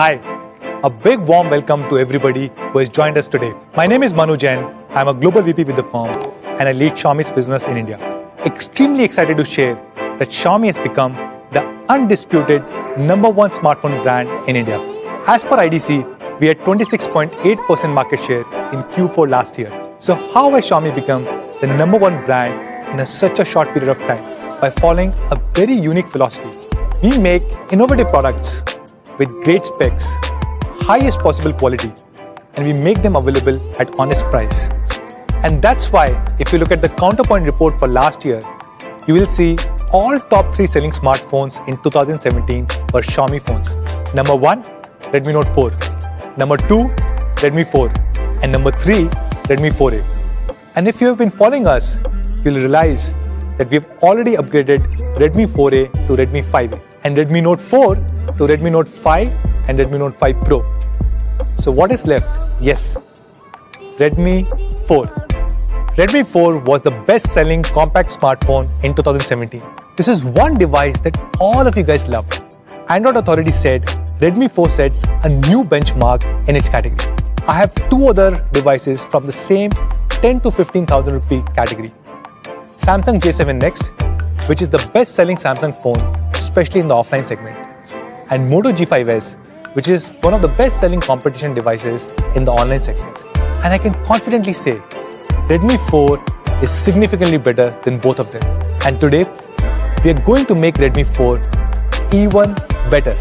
Hi, a big warm welcome to everybody who has joined us today. My name is Manu Jain. I'm a global VP with the firm and I lead Xiaomi's business in India. Extremely excited to share that Xiaomi has become the undisputed #1 smartphone brand in India. As per IDC, we had 26.8% market share in Q4 last year. So how has Xiaomi become the #1 brand in such a short period of time? By following a very unique philosophy. We make innovative products with great specs, highest possible quality, and we make them available at honest price. And that's why if you look at the Counterpoint report for last year, you will see all top 3 selling smartphones in 2017 were Xiaomi phones. Number 1, Redmi Note 4. Number 2, Redmi 4. And number 3, Redmi 4A. And if you have been following us, you'll realize that we have already upgraded Redmi 4A to Redmi 5A and Redmi Note 4 to Redmi Note 5 and Redmi Note 5 Pro. So what is left? Yes, Redmi 4. Redmi 4 was the best-selling compact smartphone in 2017. This is one device that all of you guys love. Android Authority said Redmi 4 sets a new benchmark in its category. I have 2 other devices from the same 10 to 15,000 rupee category. Samsung J7 Next, which is the best-selling Samsung phone, especially in the offline segment. And Moto G5s, which is one of the best-selling competition devices in the online segment. And I can confidently say, Redmi 4 is significantly better than both of them. And today, we are going to make Redmi 4 even better.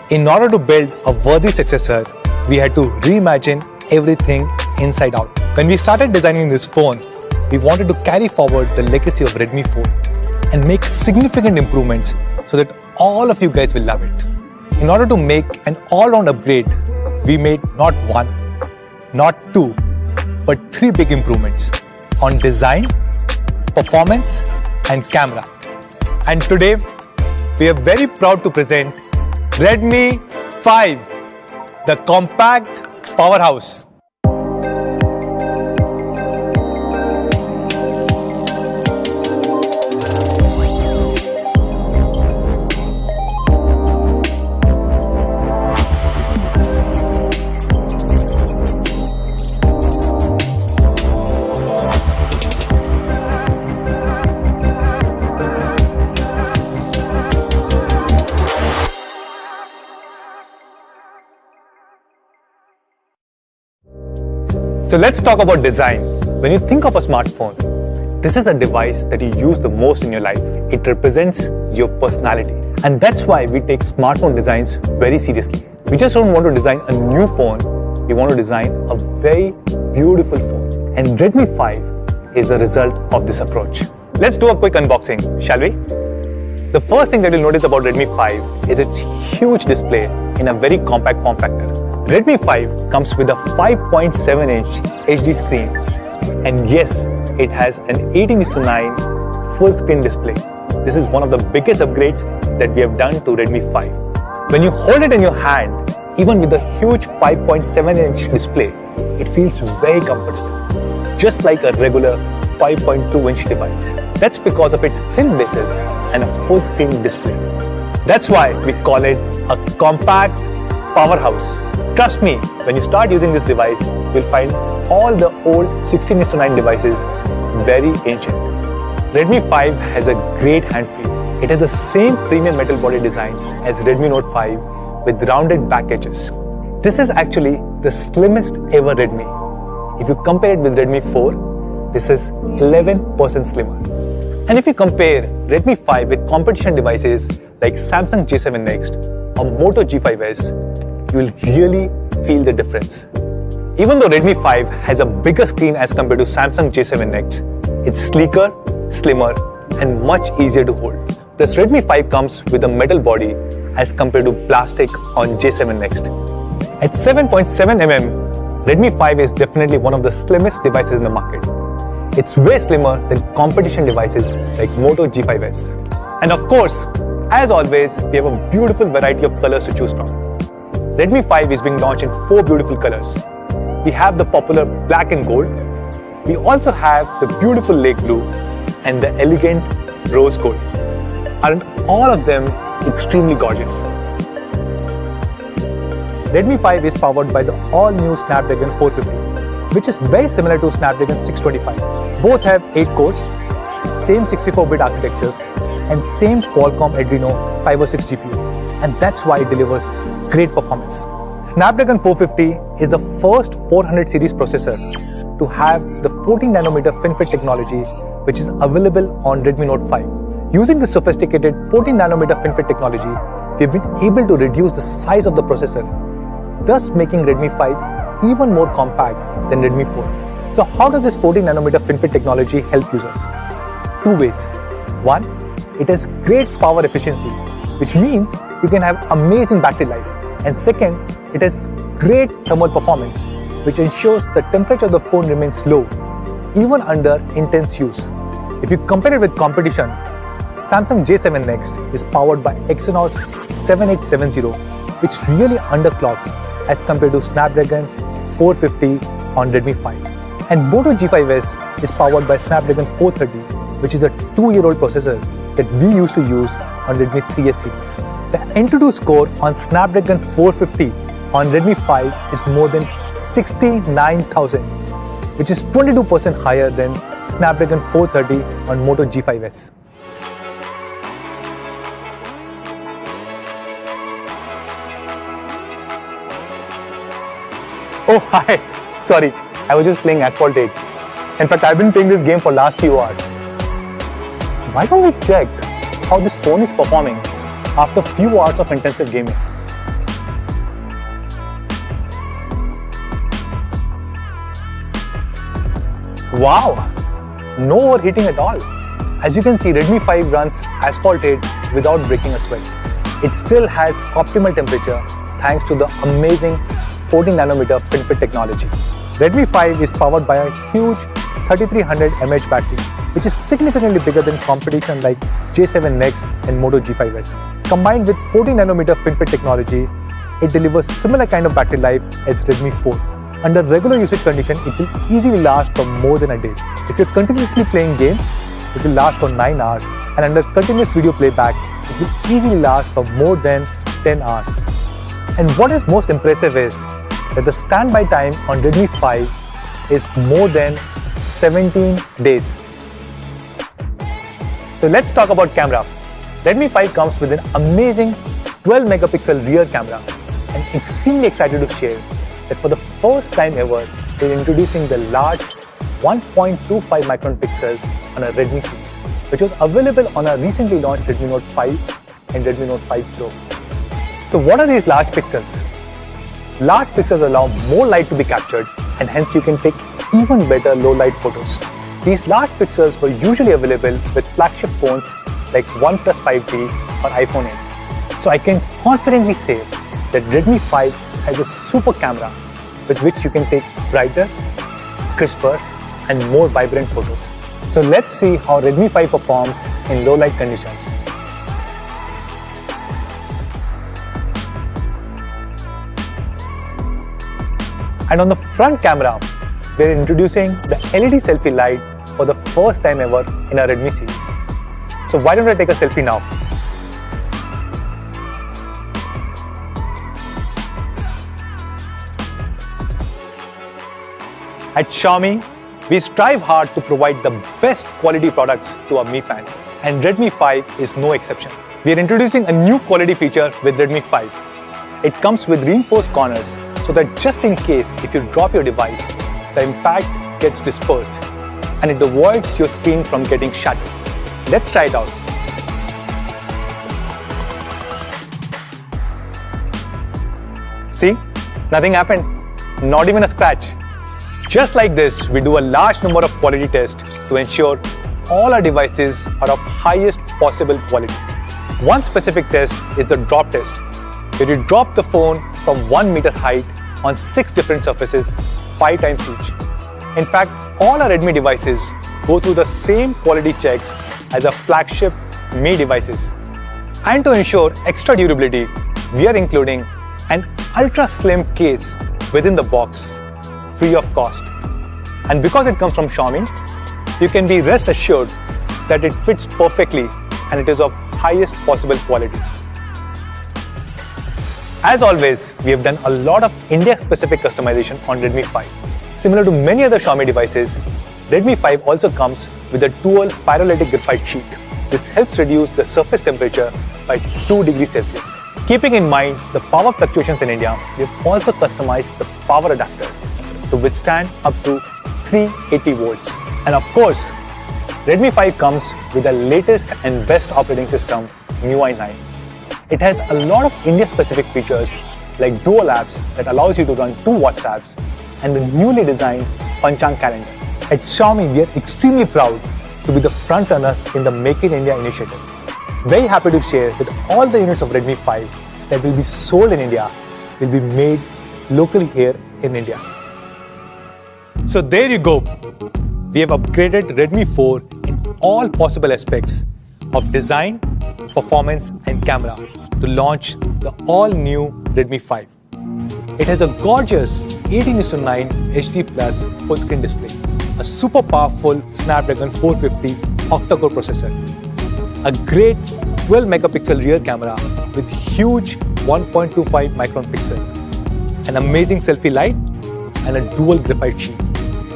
In order to build a worthy successor, we had to reimagine everything inside out. When we started designing this phone, we wanted to carry forward the legacy of Redmi 4 and make significant improvements so that all of you guys will love it. In order to make an all-round upgrade, we made not 1, not 2, but 3 big improvements on design, performance, and camera. And today, we are very proud to present Redmi 5, the compact powerhouse. So let's talk about design. When you think of a smartphone, this is the device that you use the most in your life. It represents your personality. And that's why we take smartphone designs very seriously. We just don't want to design a new phone. We want to design a very beautiful phone. And Redmi 5 is the result of this approach. Let's do a quick unboxing, shall we? The first thing that you'll notice about Redmi 5 is its huge display in a very compact form factor. Redmi 5 comes with a 5.7-inch HD screen, and yes, it has an 18:9 full-screen display. This is one of the biggest upgrades that we have done to Redmi 5. When you hold it in your hand, even with the huge 5.7-inch display, it feels very comfortable, just like a regular 5.2-inch device. That's because of its thin bases and a full-screen display. That's why we call it a compact powerhouse. Trust me, when you start using this device, you'll find all the old 16:9 devices very ancient. Redmi 5 has a great hand feel. It has the same premium metal body design as Redmi Note 5 with rounded back edges. This is actually the slimmest ever Redmi. If you compare it with Redmi 4, this is 11% slimmer. And if you compare Redmi 5 with competition devices like Samsung J7 Next or Moto G5s, you will really feel the difference. Even though Redmi 5 has a bigger screen as compared to Samsung J7 Next, it's sleeker, slimmer, and much easier to hold. Plus, Redmi 5 comes with a metal body as compared to plastic on J7 Next. At 7.7 mm, Redmi 5 is definitely one of the slimmest devices in the market. It's way slimmer than competition devices like Moto G5s. And of course, as always, we have a beautiful variety of colors to choose from. Redmi 5 is being launched in 4 beautiful colors. We have the popular black and gold. We also have the beautiful lake blue and the elegant rose gold. And all of them extremely gorgeous. Redmi 5 is powered by the all-new Snapdragon 450, which is very similar to Snapdragon 625. Both have 8 cores, same 64-bit architecture, and same Qualcomm Adreno 506 GPU, and that's why it delivers great performance. Snapdragon 450 is the first 400 series processor to have the 14nm FinFET technology, which is available on Redmi Note 5. Using the sophisticated 14nm FinFET technology, we've been able to reduce the size of the processor, thus making Redmi 5 even more compact than Redmi 4. So how does this 14nm FinFET technology help users? Two ways. One, it has great power efficiency, which means you can have amazing battery life. And second, it has great thermal performance, which ensures the temperature of the phone remains low, even under intense use. If you compare it with competition, Samsung J7 Next is powered by Exynos 7870, which really underclocks as compared to Snapdragon 450 on Redmi 5. And Moto G5s is powered by Snapdragon 430, which is a 2-year-old processor that we used to use on Redmi 3S series. The Antutu score on Snapdragon 450 on Redmi 5 is more than 69,000, which is 22% higher than Snapdragon 430 on Moto G5s. Oh hi, sorry, I was just playing Asphalt 8. In fact, I've been playing this game for last few hours. Why don't we check how this phone is performing after few hours of intensive gaming? Wow, no overheating at all. As you can see, Redmi 5 runs Asphalt 8 without breaking a sweat. It still has optimal temperature thanks to the amazing 14nm FinFET technology. Redmi 5 is powered by a huge 3300 mAh battery, which is significantly bigger than competition like J7 Next and Moto G5s. Combined with 14nm FinFET technology, it delivers similar kind of battery life as Redmi 4. Under regular usage condition, it will easily last for more than a day. If you're continuously playing games, it will last for 9 hours, and under continuous video playback, it will easily last for more than 10 hours. And what is most impressive is that the standby time on Redmi 5 is more than 17 days. So let's talk about camera. Redmi 5 comes with an amazing 12 megapixel rear camera. I'm extremely excited to share that for the first time ever, we're introducing the large 1.25 micron pixels on a Redmi series, which was available on our recently launched Redmi Note 5 and Redmi Note 5 Pro. So what are these large pixels? Large pixels allow more light to be captured, and hence you can take even better low light photos. These large pixels were usually available with flagship phones like OnePlus 5T or iPhone 8. So I can confidently say that Redmi 5 has a super camera with which you can take brighter, crisper, and more vibrant photos. So let's see how Redmi 5 performs in low light conditions. And on the front camera, we're introducing the LED selfie light for the first time ever in our Redmi series. So why don't I take a selfie now? At Xiaomi, we strive hard to provide the best quality products to our Mi fans, and Redmi 5 is no exception. We are introducing a new quality feature with Redmi 5. It comes with reinforced corners, so that just in case if you drop your device, the impact gets dispersed and it avoids your screen from getting shattered. Let's try it out. See, nothing happened, not even a scratch. Just like this, we do a large number of quality tests to ensure all our devices are of highest possible quality. One specific test is the drop test, where you drop the phone from 1 meter height on 6 different surfaces 5 times each. In fact, all our Redmi devices go through the same quality checks as our flagship Mi devices. And to ensure extra durability, we are including an ultra slim case within the box, free of cost. And because it comes from Xiaomi, you can be rest assured that it fits perfectly and it is of highest possible quality. As always, we have done a lot of India-specific customization on Redmi 5. Similar to many other Xiaomi devices, Redmi 5 also comes with a dual pyrolytic graphite sheet. This helps reduce the surface temperature by 2 degrees Celsius. Keeping in mind the power fluctuations in India, we have also customized the power adapter to withstand up to 380 volts. And of course, Redmi 5 comes with the latest and best operating system, MIUI 9. It has a lot of India-specific features like dual apps that allows you to run 2 WhatsApps and the newly designed Panchang calendar. At Xiaomi, we are extremely proud to be the front runners in the Make in India initiative. Very happy to share that all the units of Redmi 5 that will be sold in India will be made locally here in India. So there you go. We have upgraded Redmi 4 in all possible aspects of design, performance and camera to launch the all-new Redmi 5. It has a gorgeous 18:9 HD Plus full-screen display, a super powerful Snapdragon 450 octa-core processor, a great 12-megapixel rear camera with huge 1.25 micron pixel, an amazing selfie light, and a dual graphite sheet.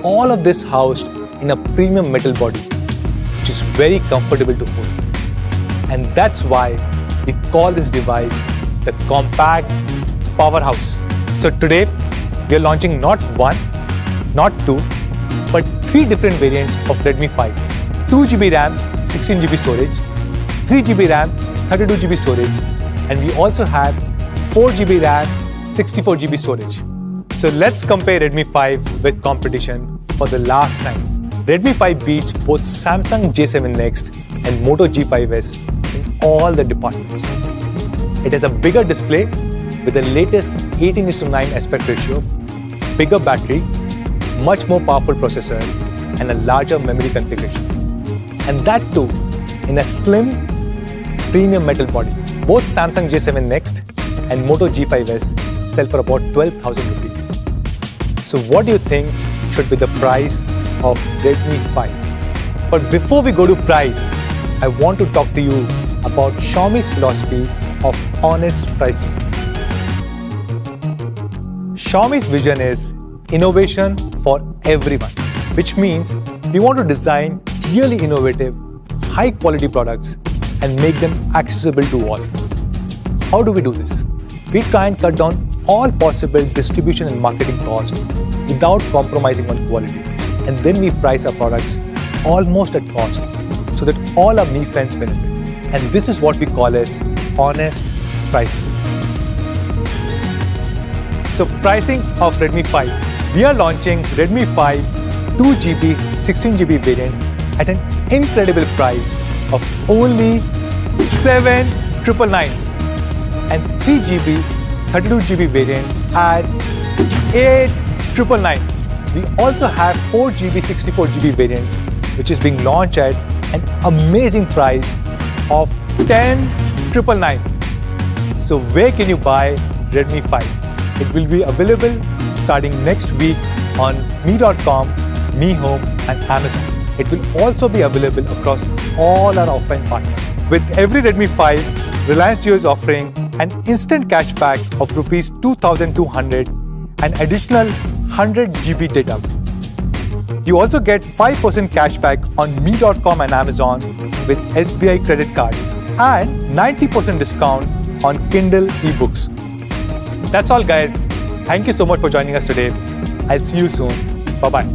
All of this housed in a premium metal body, which is very comfortable to hold. And that's why we call this device the compact powerhouse. So today, we are launching not 1, not 2, but 3 different variants of Redmi 5. 2GB RAM, 16GB storage, 3GB RAM, 32GB storage, and we also have 4GB RAM, 64GB storage. So let's compare Redmi 5 with competition for the last time. Redmi 5 beats both Samsung J7 Next and Moto G5s in all the departments. It has a bigger display with the latest 18:9 aspect ratio, bigger battery, much more powerful processor, and a larger memory configuration. And that too in a slim, premium metal body. Both Samsung J7 Next and Moto G5s sell for about 12,000 rupees. So what do you think should be the price of Redmi 5? But before we go to price, I want to talk to you about Xiaomi's philosophy of honest pricing. Xiaomi's vision is innovation for everyone, which means we want to design really innovative, high quality products and make them accessible to all. How do we do this? We try and cut down all possible distribution and marketing costs without compromising on quality. And then we price our products almost at cost so that all our Mi friends benefit. And this is what we call as honest pricing. So pricing of Redmi 5. We are launching Redmi 5 2GB 16GB variant at an incredible price of only 7,999 and 3GB 32GB variant at 8,999. We also have 4GB 64GB variant which is being launched at an amazing price of 10,999. So where can you buy Redmi 5? It will be available starting next week on mi.com, Mi Home and Amazon. It will also be available across all our offline partners. With every Redmi 5, Reliance Jio is offering an instant cashback of Rs 2,200 and additional 100 GB data. You also get 5% cashback on mi.com and Amazon with SBI credit cards and 90% discount on Kindle ebooks. That's all guys. Thank you so much for joining us today. I'll see you soon. Bye-bye.